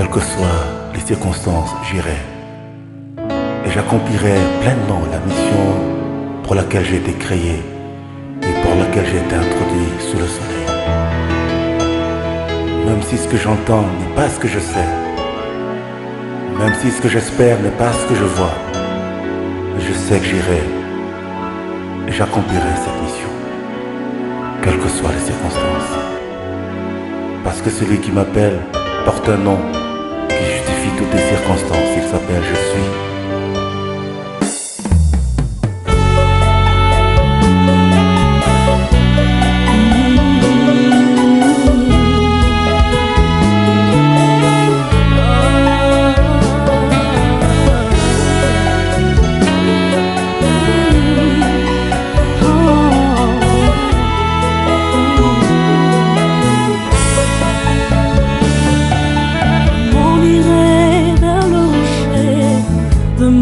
Quelles que soient les circonstances, j'irai. Et j'accomplirai pleinement la mission pour laquelle j'ai été créé et pour laquelle j'ai été introduit sous le soleil. Même si ce que j'entends n'est pas ce que je sais, même si ce que j'espère n'est pas ce que je vois, je sais que j'irai et j'accomplirai cette mission, quelles que soient les circonstances. Parce que celui qui m'appelle porte un nom qui justifie toutes les circonstances. Il s'appelle Je suis.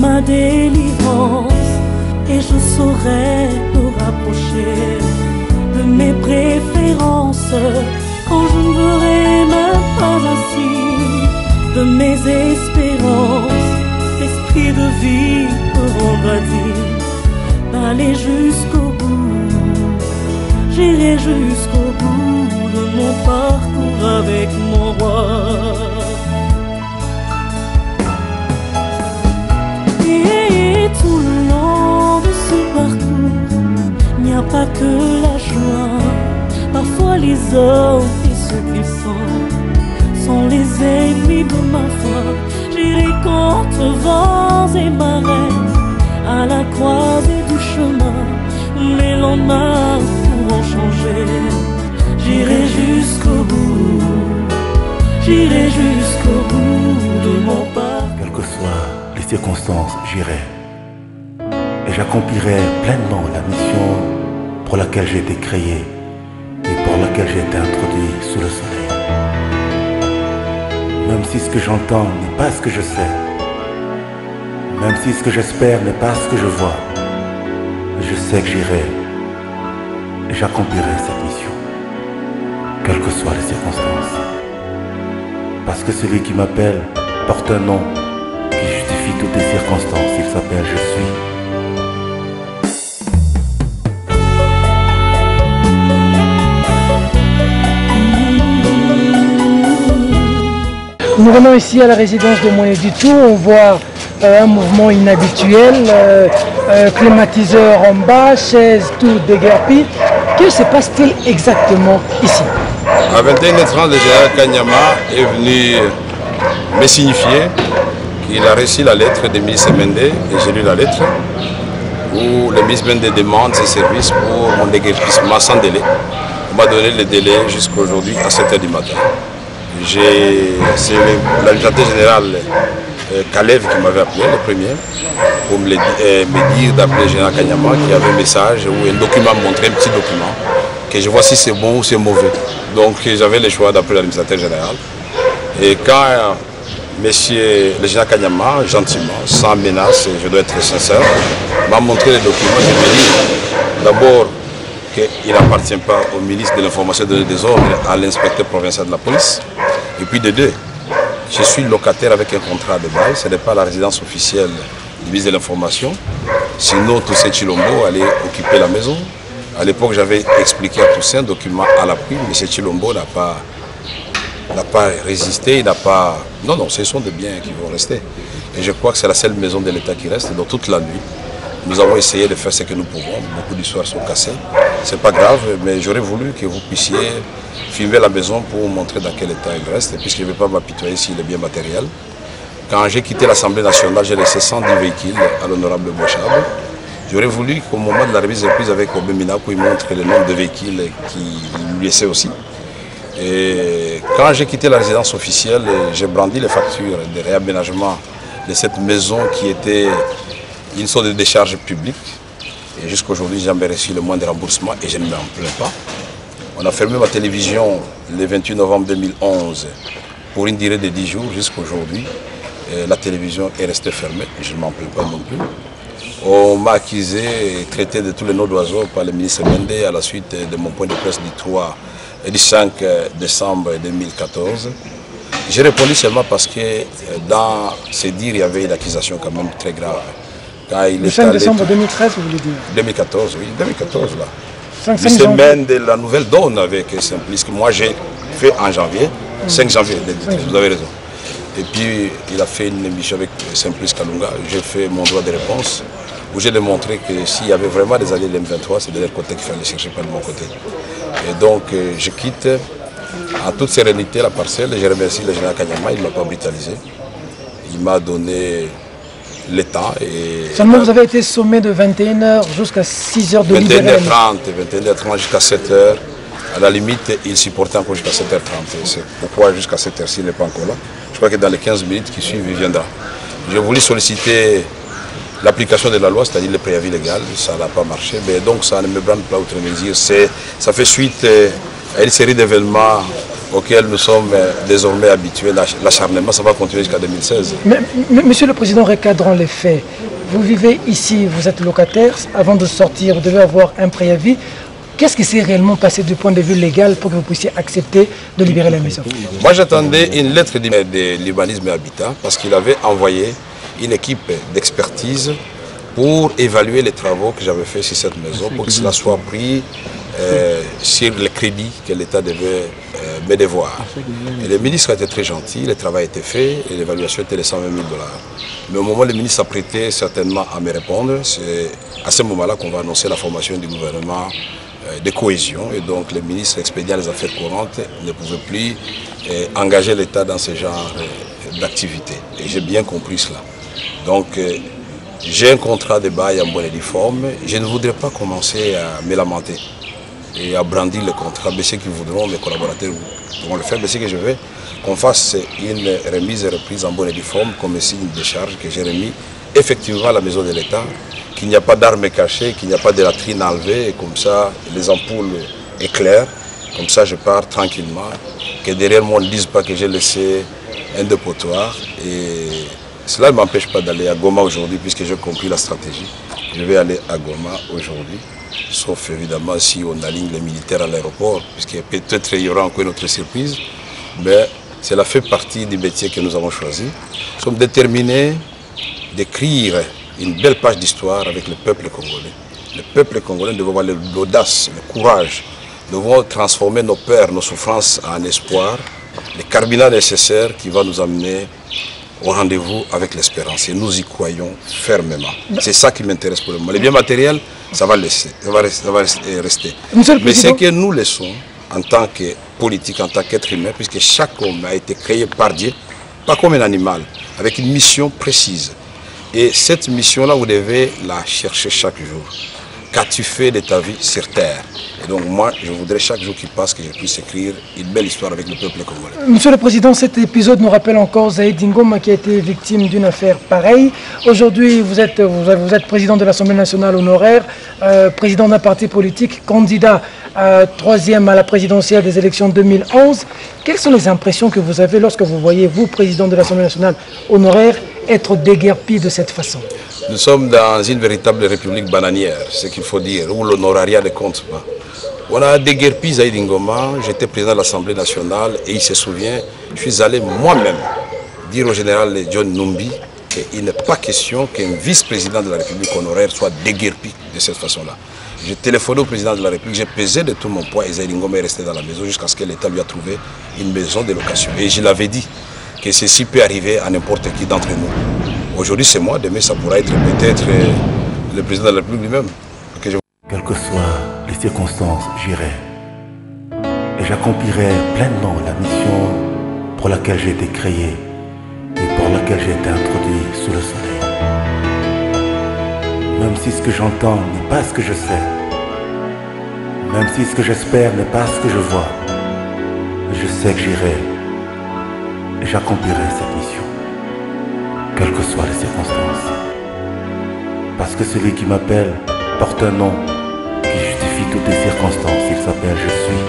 Ma délivrance, et je saurai me rapprocher de mes préférences quand je ne verrai même pas ainsi de mes espérances. L'esprit de vie me rendra digne d'aller jusqu'au bout. J'irai jusqu'au bout de mon parcours avec mon roi. Tout le long de ce parcours, il n'y a pas que la joie. Parfois les hommes et ceux qu'ils sont les ennemis de ma foi. J'irai contre vents et marées, à la croisée du chemin. Les lendemains pourront changer. J'irai jusqu'au bout, j'irai jusqu'au bout de mon parcours. Quelles que soient les circonstances, j'irai. Et j'accomplirai pleinement la mission pour laquelle j'ai été créé et pour laquelle j'ai été introduit sous le soleil. Même si ce que j'entends n'est pas ce que je sais, même si ce que j'espère n'est pas ce que je vois, je sais que j'irai et j'accomplirai cette mission, quelles que soient les circonstances. Parce que celui qui m'appelle porte un nom qui justifie toutes les circonstances. Il s'appelle Je suis. Nous venons ici à la résidence de Moniditu, on voit un mouvement inhabituel, climatiseur en bas, chaises tout déguerpies. Que se passe-t-il exactement ici? À 21h30, le général Kanyama est venu me signifier qu'il a reçu la lettre de ministre Mende, et j'ai lu la lettre, où le ministre Mende demande ses services pour mon déguerpissement sans délai. On m'a donné le délai jusqu'aujourd'hui à 7h du matin. C'est l'administrateur général Kalev qui m'avait appelé, le premier, pour me dire d'appeler le général Kanyama, qui avait un message ou un document, montré un petit document, que je vois si c'est bon ou c'est mauvais. Donc j'avais le choix d'appeler l'administrateur général. Et quand monsieur le général Kanyama, gentiment, sans menace, je dois être sincère, m'a montré le document, je me dis d'abord qu'il n'appartient pas au ministre de l'Information et des Désordres, à l'inspecteur provincial de la police. Et puis de deux, je suis locataire avec un contrat de bail, ce n'est pas la résidence officielle du ministre de l'Information. Sinon, Toussaint Chilombo allait occuper la maison. À l'époque, j'avais expliqué à Toussaint, document à l'appui, M. Chilombo n'a pas résisté, il n'a pas... Non, ce sont des biens qui vont rester. Et je crois que c'est la seule maison de l'État qui reste. Donc toute la nuit, nous avons essayé de faire ce que nous pouvons. Beaucoup d'histoires sont cassées. Ce n'est pas grave, mais j'aurais voulu que vous puissiez filmer la maison pour vous montrer dans quel état elle reste, puisque je ne vais pas m'apitoyer sur les biens matériels. Quand j'ai quitté l'Assemblée nationale, j'ai laissé 110 véhicules à l'honorable Bochab. J'aurais voulu qu'au moment de la remise de prise avec Obé Minakou, il montre le nombre de véhicules qu'il lui laissait aussi. Et quand j'ai quitté la résidence officielle, j'ai brandi les factures de réaménagement de cette maison qui était une sorte de décharge publique. Et jusqu'à aujourd'hui, j'ai jamais reçu le moindre remboursement et je ne m'en plains pas. On a fermé ma télévision le 28 novembre 2011 pour une durée de 10 jours jusqu'à aujourd'hui. La télévision est restée fermée et je ne m'en plains pas non plus. On m'a accusé et traité de tous les noms d'oiseaux par le ministre Mende à la suite de mon point de presse du 5 décembre 2014. J'ai répondu seulement parce que dans ces dires, il y avait une accusation quand même très grave. Le 5 décembre 2013, vous voulez dire? 2014, oui, 2014 là. 5 semaine de la nouvelle donne avec Simplice, que moi j'ai fait en janvier, 5 janvier, vous avez raison. Et puis il a fait une émission avec Simplice Kalunga, j'ai fait mon droit de réponse, où j'ai démontré que s'il y avait vraiment des alliés de l'M23, c'est de leur côté qu'il fallait chercher, pas de mon côté. Et donc je quitte en toute sérénité la parcelle, et je remercie le général Kanyama, il ne m'a pas brutalisé. Il m'a donné le temps. Et seulement vous avez été sommé de 21h jusqu'à 6h de libérer. 21h30 jusqu'à 7h. À la limite, il supportait encore jusqu'à 7h30. C'est pourquoi jusqu'à 7h il n'est pas encore là. Je crois que dans les 15 minutes qui suivent, il viendra. J'ai voulu solliciter l'application de la loi, c'est-à-dire le préavis légal. Ça n'a pas marché. Mais donc ça ne me brande pas outre mesure. Ça fait suite à une série d'événements auxquels nous sommes désormais habitués. L'acharnement, ça va continuer jusqu'à 2016. Mais, Monsieur le Président, recadrant les faits, vous vivez ici, vous êtes locataire, avant de sortir, vous devez avoir un préavis. Qu'est-ce qui s'est réellement passé du point de vue légal pour que vous puissiez accepter de libérer la maison? Moi, j'attendais une lettre de l'urbanisme et habitat parce qu'il avait envoyé une équipe d'expertise pour évaluer les travaux que j'avais faits sur cette maison, pour que cela soit pris sur le crédit que l'État devait me devoir. Et le ministre a été très gentil, le travail a été fait et l'évaluation était de 120 000 $. Mais au moment où le ministre s'apprêtait certainement à me répondre, c'est à ce moment-là qu'on va annoncer la formation du gouvernement de cohésion. Et donc le ministre expédiant les affaires courantes ne pouvait plus engager l'État dans ce genre d'activité. Et j'ai bien compris cela. Donc j'ai un contrat de bail en bonne et due forme. Je ne voudrais pas commencer à me lamenter et à brandir le contrat. Mais ceux qui voudront, mes collaborateurs pourront le faire. Mais ce que je veux qu'on fasse, c'est une remise et reprise en bonne et due forme comme signe de charge que j'ai remis effectivement à la maison de l'État, qu'il n'y a pas d'armes cachées, qu'il n'y a pas de latrines enlevées, et comme ça les ampoules éclairent, comme ça je pars tranquillement, que derrière moi on ne dise pas que j'ai laissé un dépotoir. Et cela ne m'empêche pas d'aller à Goma aujourd'hui puisque j'ai compris la stratégie. Je vais aller à Goma aujourd'hui, sauf évidemment si on aligne les militaires à l'aéroport, puisque peut-être il y aura encore une autre surprise, mais cela fait partie du métier que nous avons choisi. Nous sommes déterminés d'écrire une belle page d'histoire avec le peuple congolais. Le peuple congolais doit avoir l'audace, le courage. Nous devons transformer nos peurs, nos souffrances en espoir, le carburant nécessaire qui va nous amener au rendez-vous avec l'espérance. Et nous y croyons fermement. C'est ça qui m'intéresse pour le moment. Les biens matériels, ça va rester. Mais ce que nous laissons en tant que politique, en tant qu'être humain, puisque chaque homme a été créé par Dieu, pas comme un animal, avec une mission précise. Et cette mission-là, vous devez la chercher chaque jour. Qu'as-tu fait de ta vie sur terre? Et donc moi, je voudrais chaque jour qui passe que je puisse écrire une belle histoire avec le peuple congolais. Monsieur le Président, cet épisode nous rappelle encore Zaïd Ngoma qui a été victime d'une affaire pareille. Aujourd'hui, vous êtes président de l'Assemblée nationale honoraire, président d'un parti politique, candidat troisième à la présidentielle des élections 2011. Quelles sont les impressions que vous avez lorsque vous voyez, vous, président de l'Assemblée nationale honoraire, être déguerpi de cette façon? Nous sommes dans une véritable république bananière, ce qu'il faut dire, où l'honorariat ne compte pas. On a déguerpi Zaïd Ngoma, j'étais président de l'Assemblée nationale et il se souvient, je suis allé moi-même dire au général John Numbi qu'il n'est pas question qu'un vice-président de la République honoraire soit déguerpi de cette façon-là. J'ai téléphoné au président de la République, j'ai pesé de tout mon poids et Zaïd Ngoma est resté dans la maison jusqu'à ce que l'État lui a trouvé une maison de location. Et je l'avais dit que ceci peut arriver à n'importe qui d'entre nous. Aujourd'hui c'est moi, demain ça pourra être peut-être le président de la République lui-même. Quelles que soient les circonstances, j'irai. Et j'accomplirai pleinement la mission pour laquelle j'ai été créé et pour laquelle j'ai été introduit sous le soleil. Même si ce que j'entends n'est pas ce que je sais, même si ce que j'espère n'est pas ce que je vois, je sais que j'irai et j'accomplirai cette mission, quelles que soient les circonstances. Parce que celui qui m'appelle porte un nom qui justifie toutes les circonstances. Il s'appelle Je suis.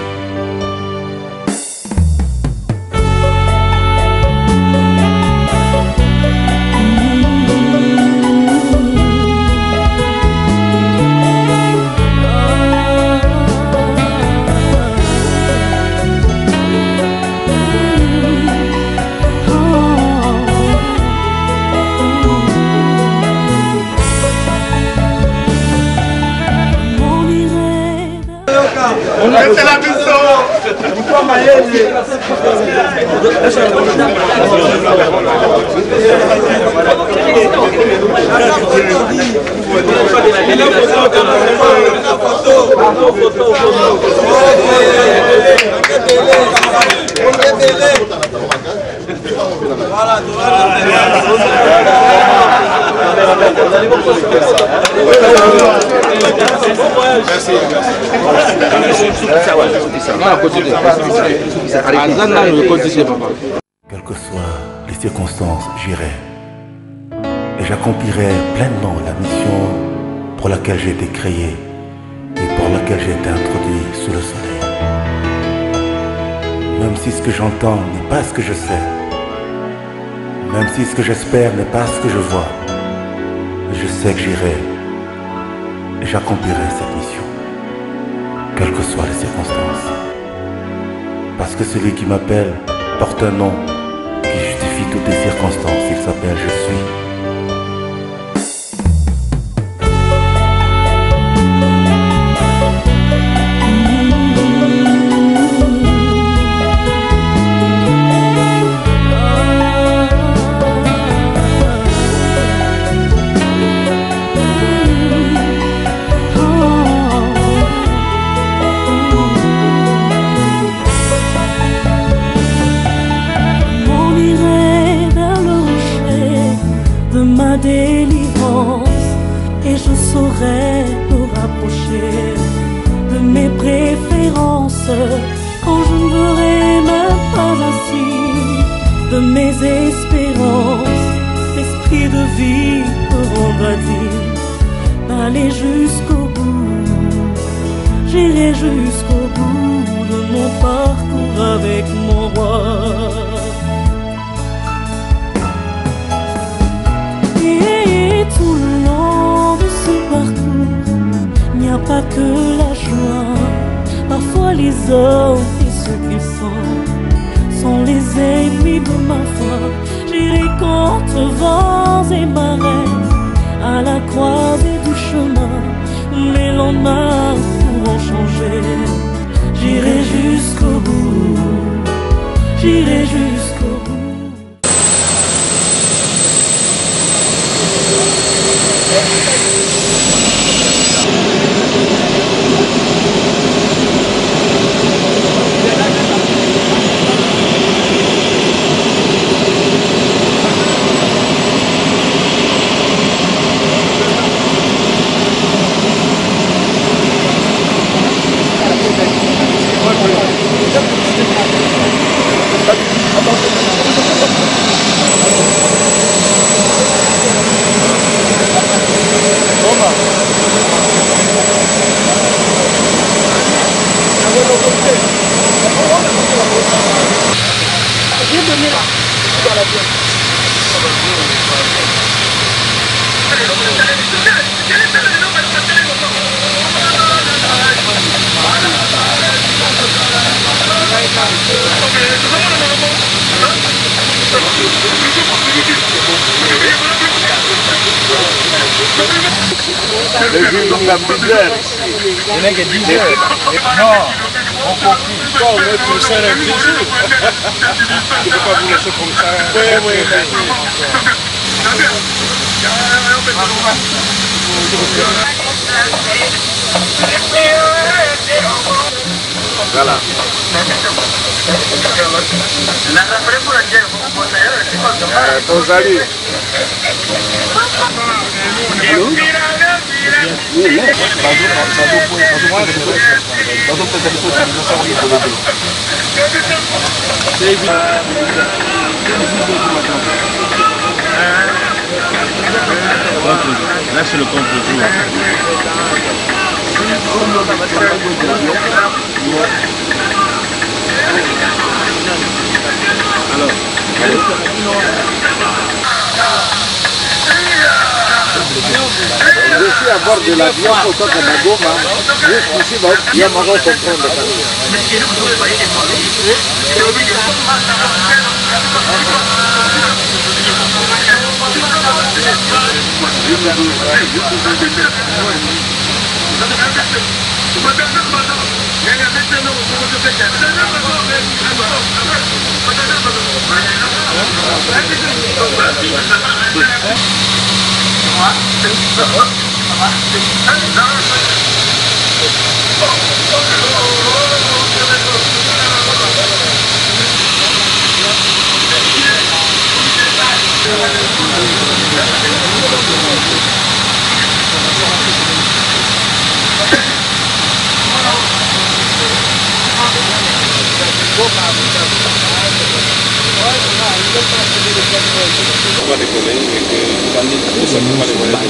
Quelles que soient les circonstances, j'irai et j'accomplirai pleinement la mission pour laquelle j'ai été créé et pour laquelle j'ai été introduit sous le soleil. Même si ce que j'entends n'est pas ce que je sais, même si ce que j'espère n'est pas ce que je vois, je sais que j'irai et j'accomplirai cette mission, quelles que soient les circonstances. Parce que celui qui m'appelle porte un nom qui justifie toutes les circonstances. Il s'appelle Je suis. Délivrance et je saurais me rapprocher de mes préférences quand je ne verrai même pas ainsi de mes espérances. L'esprit de vie me rendra digne d'aller jusqu'au bout. J'irai jusqu'au bout de mon parcours avec mon roi. Et tout le long de ce parcours, il n'y a pas que la joie. Parfois les hommes et ceux qu'ils sont les ennemis de ma foi. J'irai contre vents et marées, à la croisée du chemin, où les lendemains pourront changer. J'irai jusqu'au bout, j'irai jusqu'au bout. Le juge donc a bizarre. Il n'est que 10 heures. Non, on confie. Toi, on est pour ça un plaisir. Je ne peux pas vous laisser comme ça. Oui, oui, voilà. Ton salut. Là c'est le contre-jour. Alors, je suis à bord de l'avion autant que ma gomme. Juste ici, il y a marrant comprendre. On va décoller et que Tandis tout simplement les voyages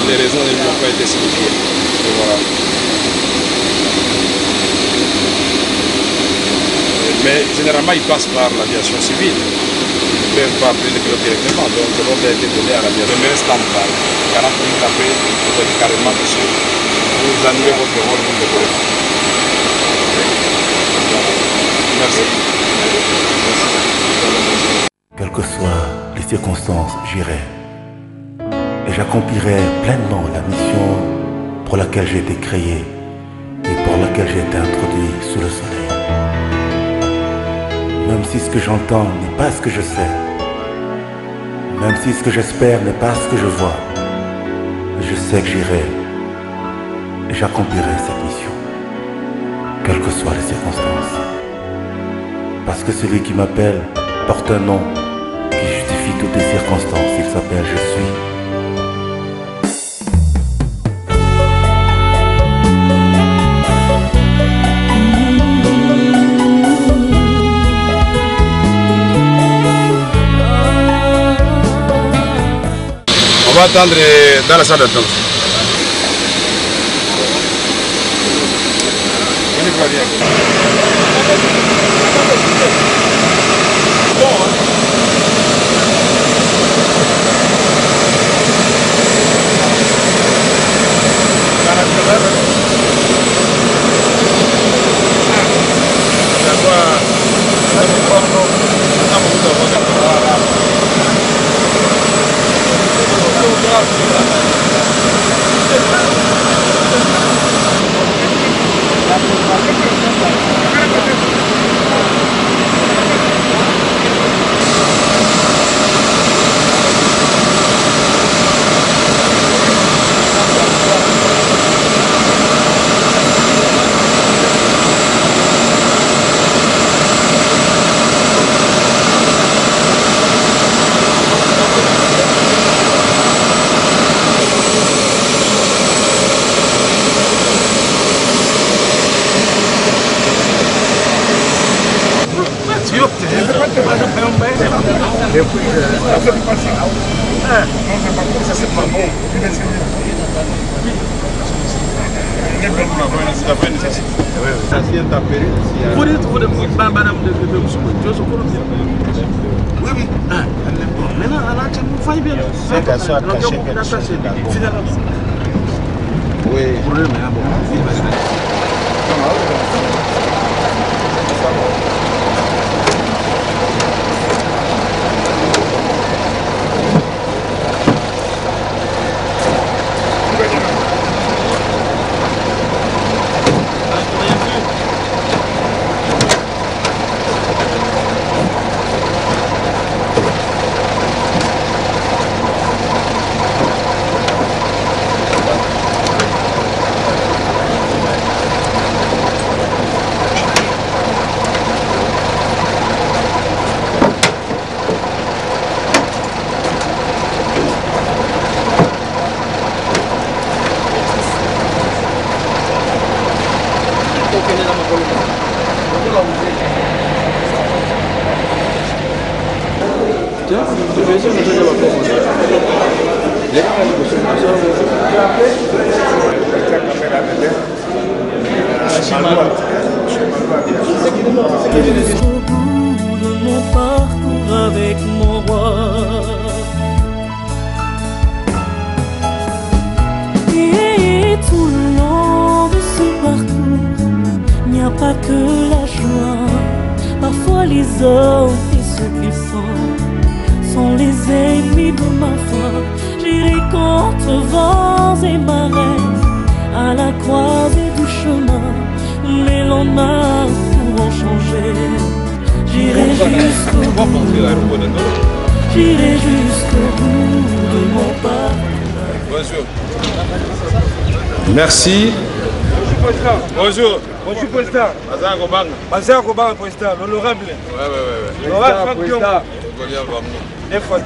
les raisons ne lui ont pas été signifiées. Et voilà. Mais généralement ils passent par l'aviation civile. Ils ne peuvent pas prendre le pilote directement. Donc l'ordre a été donné à l'aviation. Mais restant en 40 minutes après, vous êtes carrément dessus. Vous annulez votre vol, vous décollez. Merci. Quelles que soient les circonstances, j'irai. Et j'accomplirai pleinement la mission pour laquelle j'ai été créé et pour laquelle j'ai été introduit sous le soleil. Même si ce que j'entends n'est pas ce que je sais, même si ce que j'espère n'est pas ce que je vois, je sais que j'irai et j'accomplirai cette mission, quelles que soient les circonstances. Parce que celui qui m'appelle porte un nom qui justifie toutes les circonstances. Il s'appelle Je suis. On va attendre dans la salle d'attente. Jusqu'au bout de mon parcours avec mon roi. Et tout le long de ce parcours, il n'y a pas que la joie. Parfois les hommes et ceux qui sont les ennemis de ma foi. J'irai contre vents et marées, à la croisée du chemin. les lendemains pourront changer. J'irai jusqu'au bout, j'irai jusqu'au bout de mon pas. Bonjour. Merci. Bonjour. Bonjour, président. Bazar Gobang. Bazar Gobang, président, l'honorable. Ouais. L'honorable Franck Diongo. Des fois.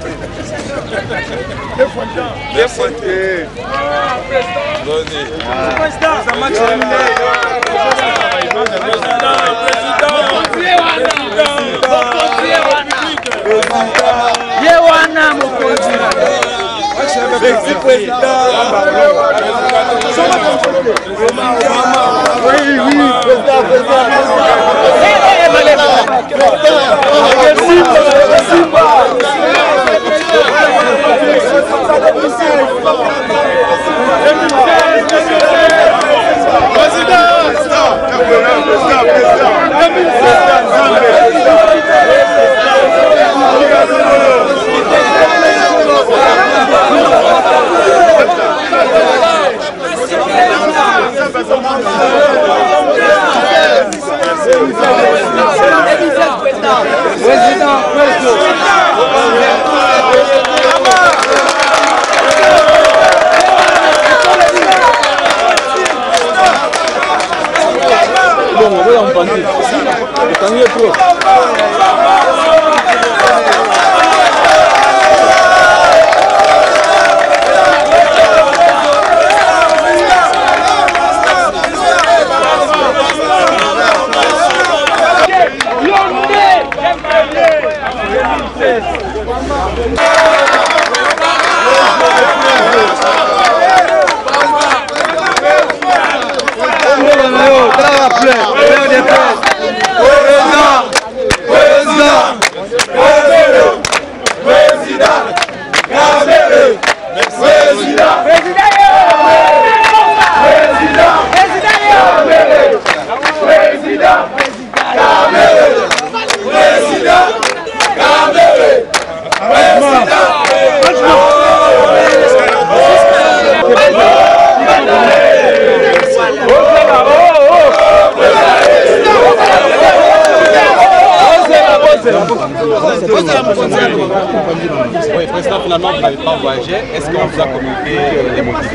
Oui, président, finalement, vous n'avez pas voyagé. Est-ce qu'on vous a communiqué les motifs?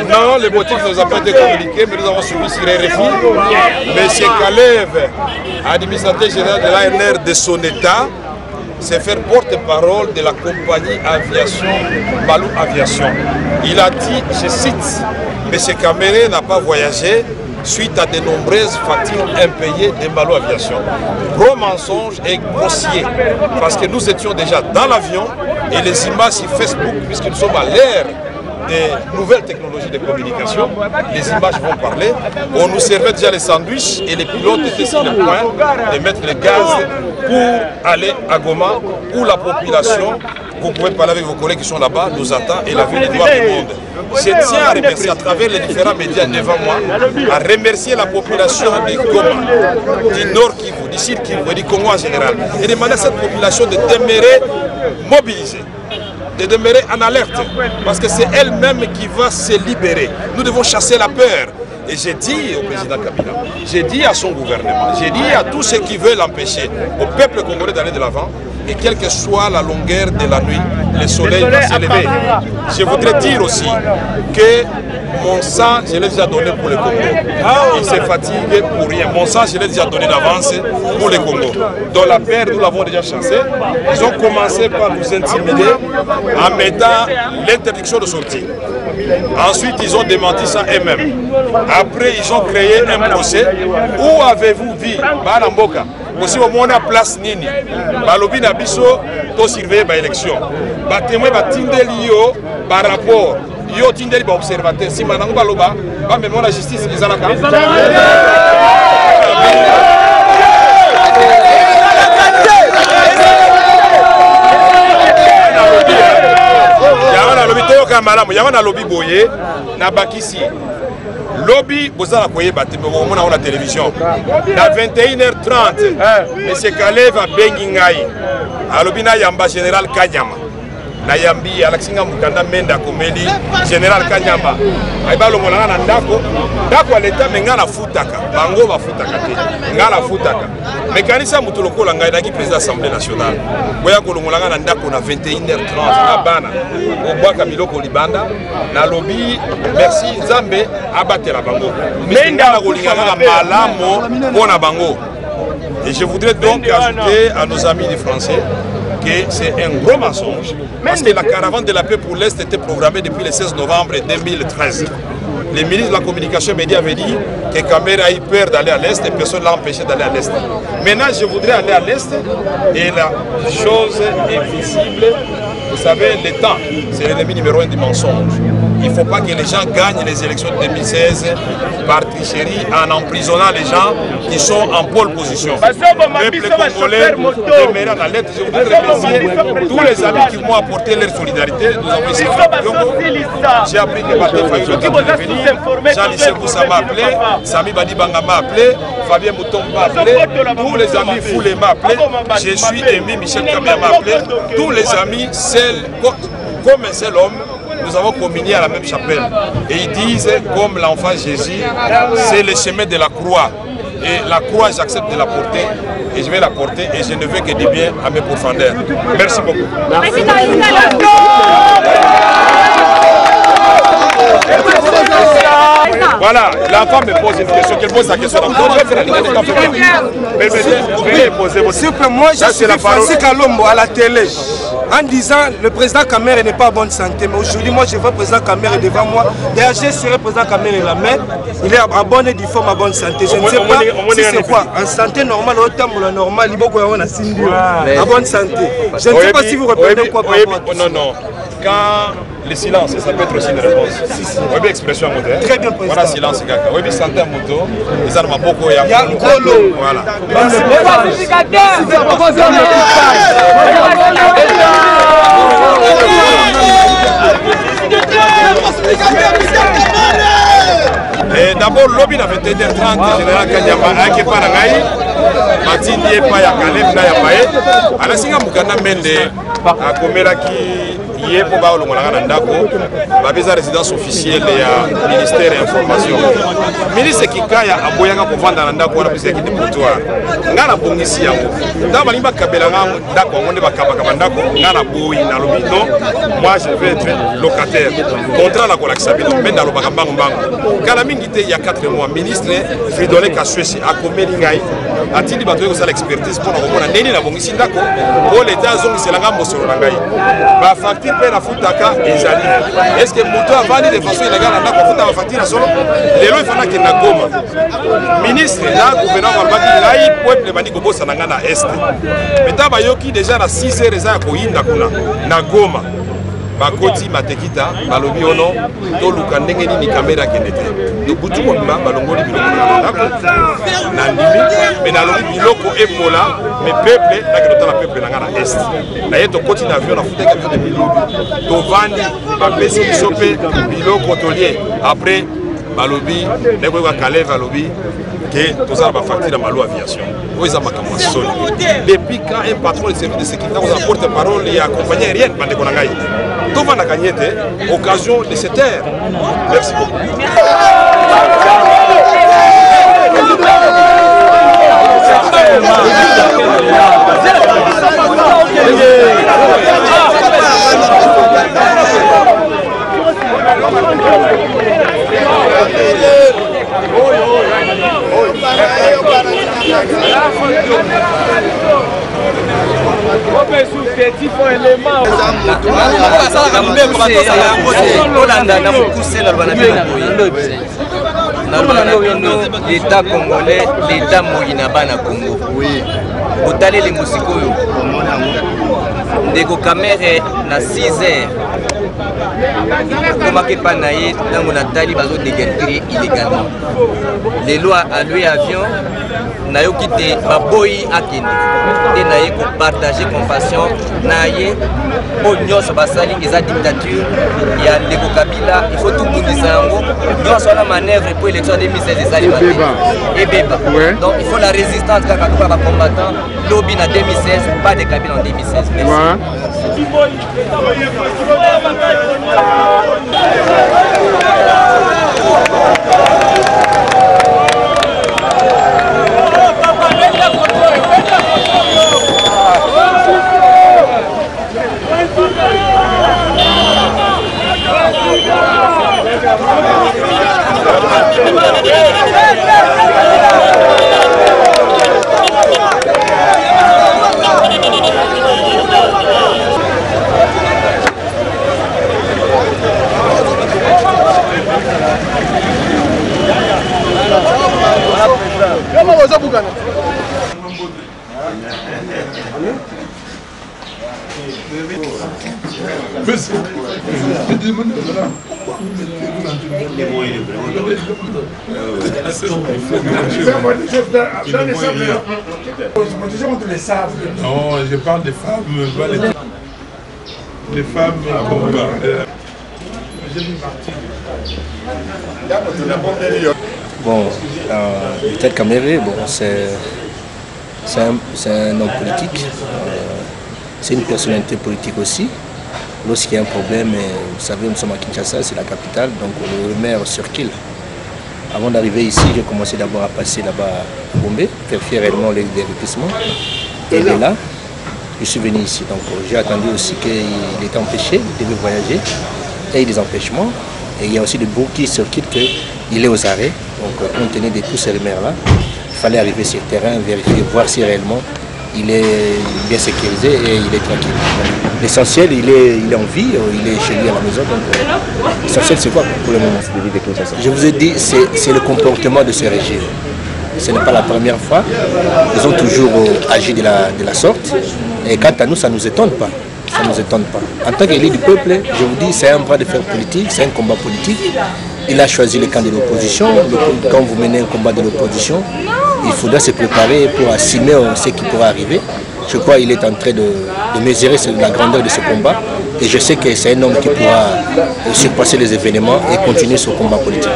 Non, les motifs ne nous ont pas été communiqués, mais nous avons suivi sur RFI. M. Kalev, administrateur général de l'ANR de son État, s'est fait porte-parole de la compagnie aviation, Balou Aviation. Il a dit, je cite, M. Kamere n'a pas voyagé suite à de nombreuses factures impayées de Balou Aviation. Gros mensonge et grossier, parce que nous étions déjà dans l'avion et les images sur Facebook, puisque nous sommes à l'ère des nouvelles technologies de communication, les images vont parler. On nous servait déjà les sandwichs et les pilotes étaient sur le point de mettre le gaz pour aller à Goma, où la population, vous pouvez parler avec vos collègues qui sont là-bas, nous attend et la vie des droits du monde. Je tiens à remercier à travers les différents médias devant moi, à remercier la population de Goma, du Nord Kivu, du Sud Kivu et du Congo en général, et demander à cette population de demeurer mobilisée, de demeurer en alerte, parce que c'est elle-même qui va se libérer. Nous devons chasser la peur. Et j'ai dit au président Kabila, j'ai dit à son gouvernement, j'ai dit à tous ceux qui veulent empêcher au peuple congolais d'aller de l'avant, et quelle que soit la longueur de la nuit, le soleil va s'élever. Je voudrais dire aussi que mon sang, je l'ai déjà donné pour le Congo. Il se fatigue pour rien. Mon sang, je l'ai déjà donné d'avance pour le Congo. Dans la paix, nous l'avons déjà chassé. Ils ont commencé par nous intimider en mettant l'interdiction de sortir. Ensuite, ils ont démenti ça eux-mêmes. Après, ils ont créé un procès. Où avez-vous vu Balamboka? Aussi au moins à place nini. Balobi na biso to surveiller ba élection. Ba témoin ba tindeli yo par rapport yo tindeli ba observateur si manango baloba ba même la justice ezalaka. Yana lobi to ka malamu yana lobi boye na bakisi. Lobby, vous allez koyeba on la télévision. À 21h30, M. Kalev a Bengingaï, à l'Obina Yamba Général Kanyama. Nayambi Alexinga Mukanda Menda Komeli Général Kanyama aiba longolanga na ndako à l'état mais ngana futaka bango ba futaka te ngala futaka mekanisa mutu lokola ngai na ki président assemblée nationale boya ko longolanga na ndako na 21h30 na bana obwaka biloko libanda na lobby merci Nzambe abatela bango Menda na kolinganga malamo pona bango. Et je voudrais donc ajouter à nos amis des Français que c'est un gros mensonge parce que la caravane de la paix pour l'Est était programmée depuis le 16 novembre 2013. Le ministre de la Communication Média avait dit que Kamer a eu peur d'aller à l'Est et personne ne l'a empêché d'aller à l'Est. Maintenant, je voudrais aller à l'Est et la chose est visible. Vous savez, le temps, c'est l'ennemi numéro 1 du mensonge. Il ne faut pas que les gens gagnent les élections de 2016 par tricherie en emprisonnant les gens qui sont en pole position. Le peuple congolais demeure dans l'aide. Je voudrais remercier tous les amis qui m'ont apporté leur solidarité. Nous avons essayé j'ai appris que Pathé Fayoulou était venu. Jean-Lycée Boussa m'a appelé, Sami Badibanga m'a appelé, Fabien Mouton m'a appelé, tous les amis Foulé m'a appelé, je suis émis, Michel Kabia m'a appelé, tous les amis, comme un seul homme, nous avons communié à la même chapelle. Et ils disent, comme l'enfant Jésus, c'est le chemin de la croix. Et la croix, j'accepte de la porter. Et je vais la porter. Et je ne veux que du bien à mes profondeurs. Merci beaucoup. Voilà, l'enfant me pose une question, qu'elle pose la question. Moi, je suis Francis Kalombo à la télé en disant le président Kamer n'est pas en bonne santé. Mais aujourd'hui, moi, je vois le président Kamer devant moi. D'ailleurs, je serai le président Kamer la main. Il est en bonne et due forme, en bonne santé. Je ne sais pas si c'est quoi. En santé normale, au temps normal, il y a en bonne santé. Je ne sais pas si vous reprenez quoi par rapport. Non, non. Quand le silence, ça peut être aussi une réponse. Oui, bien expression moderne. Très bien, président. Voilà, silence, gaga. Oui, bien santé à moto. Ils ont beaucoup. Il y a Golo. Voilà. D'abord, lobby na 21h30, général Kanyama, a qui parle à Gaï, Matindi et Paya Kalef, Naya Paye, à la Singa Mukanda Mende, à Komelaki. Hier pour voir le Ndako, la résidence officielle et ministère de l'information. Ministre qui kaya aboyanga pour vendre dans Ndako na pesa kiti poutoire. Ngana bongisi yango. Dans balimba kabela Ndako on ba kabaka Ndako ngana boyi na lobi non. Moi je vais être locataire. Contrat la kolakisa bino mais dans le bakambango bango. Kala mingi te il y a 4 mois ministre Fridolin Kaswesi a komeli ngai. Atindi bato ko sala expertise pour na neni na bongisi Ndako. Pour l'état zongi selanga mosoro na ngai. Ba facture la futaka ezali. Est-ce que moto a vendu de façon illégale na ko futa facture solo? Lelo ifana ke na Goma. Ministre na gouvernement walbaki ngai peuple bandi ko bossa na ngana est. Meta bayoki déjà na 6 heures za ko yinda kuna na Goma. Bakoti matekita balobi ono to luka ndenge nini kamera kenete. Do butu ko mba balongoli biloko na ndimi mais na lobi biloko epola mais peuple na ke la peuple na ngana est. Na yeto koti na avion na futa ka de bilobi. To vandi ba pesi sope biloko tolier après balobi ndeko ka Kalef balobi que tous les factures à Malo Aviation. Oui, ça m'a commencé. Depuis quand un patron de service de sécurité vous apporte parole et accompagne rien, bande konangai. Tout va na gagner occasion de se taire. Merci beaucoup. L'État congolais, l'État moïnaba na Congo. Botale les musikoyo. Ndeko Kamere na 6 heures. Comment que panaye dans la tali bazo déguerpir illégalement. Les lois à lui avion na yo quitté baboyi akende. Et na ye ko partager compassion na ye po nyos basali eza dictature ya Ndeko Kabila, il faut tout bundisa yango. Nyos la manœuvre pour élection 2016 ezali et beba. Donc il faut la résistance kaka kwa ba combattant lobby na 2016, pas de Kabila en 2016. Merci. Non, je parle des femmes, les femmes combat. Bon, Vital Kamerhe, bon, c'est un homme politique, c'est une personnalité politique aussi. Lorsqu'il y a un problème, vous savez, nous sommes à Kinshasa, c'est la capitale, donc le maire circule. Avant d'arriver ici, j'ai commencé d'abord à passer là-bas à Bombay, vérifier réellement les déguissements. Et il est là, je suis venu ici, donc j'ai attendu aussi qu'il était empêché, il devait voyager, et il y a des empêchements. Et il y a aussi des bruits qui circulent qu'il est aux arrêts, donc compte tenu de tous ces maires-là, il fallait arriver sur le terrain, vérifier, voir si réellement il est bien sécurisé et il est tranquille. L'essentiel, il est en vie, il est chez lui à la maison. Donc l'essentiel, c'est quoi pour le moment? Je vous ai dit, c'est le comportement de ce régime. Ce n'est pas la première fois. Ils ont toujours agi de la sorte. Et quant à nous, ça ne nous étonne pas. Ça ne nous étonne pas. En tant qu'élu du peuple, je vous dis, c'est un bras de fer politique, c'est un combat politique. Il a choisi le camp de l'opposition. Quand vous menez un combat de l'opposition, il faudra se préparer pour assumer ce qui pourra arriver. Je crois qu'il est en train de mesurer la grandeur de ce combat. Et je sais que c'est un homme qui pourra surpasser les événements et continuer son combat politique.